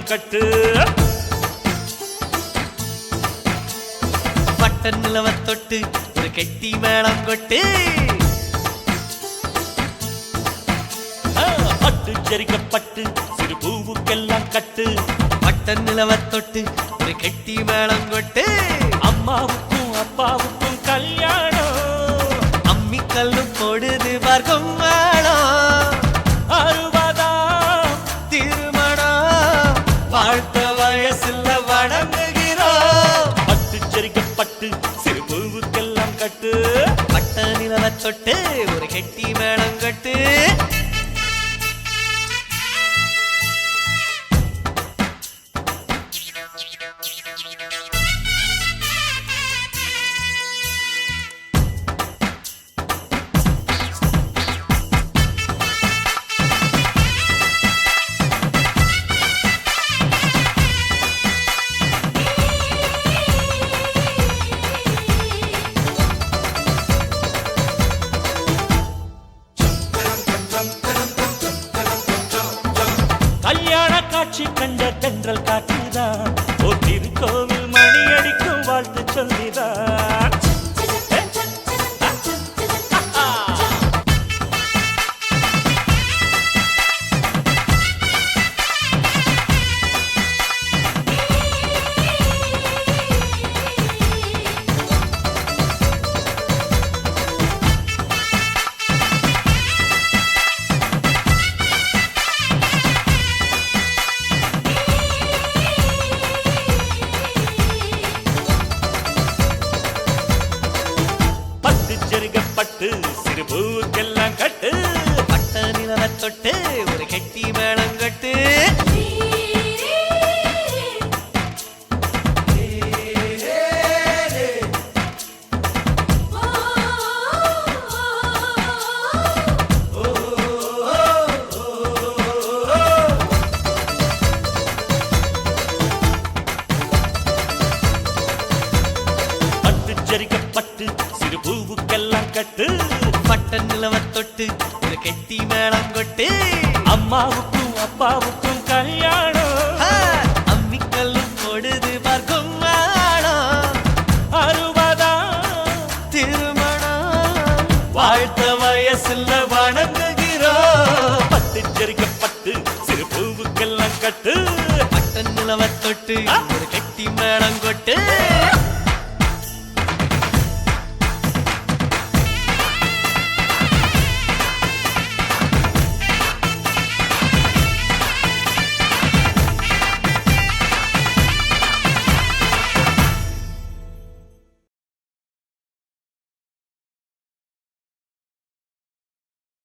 கட்டு பட்ட நிலவ தொட்டு ஒரு கெட்டி மேளம் கொட்டு பட்டு ஜரிக்கப்பட்டு சிறு பூவுக்கெல்லாம் கட்டு பட்ட நிலவ தொட்டு ஒரு கெட்டி மேளம் கொட்டு அம்மாவுக்கும் அப்பாவுக்கும் கல்யாணம் அம்மி கல்லு போடுது பார்க்கும் மேளம் 60ஆம் திருமணம் வாழ்த்த வயசுல வணங்குகிறோம் பட்டு ஜரிக்கப்பட்டு சிறு பூவுக்கெல்லாம் கட்டு பட்ட நிலவ தொட்டு ஒரு கெட்டி மேளம் கொட்டு கல்யாண காட்சி கண்ட தென்றல் காற்றுதான் ஓ திருக்கோவில் மணி அடிக்கும் வாழ்த்து சொல்லிதான் பட்டு சிறு பூவுக்கெல்லாம் கட்டு பட்ட நிலவ தொட்டு ஒரு கெட்டி மேளம் கட்டு பட்டு ஜரிக்கப்பட்டு சிறு பூவுக்கெல்லாம் கட்டு பட்ட நிலவ தொட்டு ஒரு கெட்டி மேளம் கொட்டு அம்மாவுக்கும் அப்பாவுக்கும் கல்யாணம் அம்மி கல்லு போடுது பார்க்கும் மேளம் 60ஆம் திருமணம் வாழ்த்த வயசுல வணங்குகிறோம் பட்டு ஜரிக்கப்பட்டு சிறு பூவுக்கெல்லாம் கட்டு பட்ட நிலவ தொட்டு ஒரு கெட்டி மேளம் கொட்டு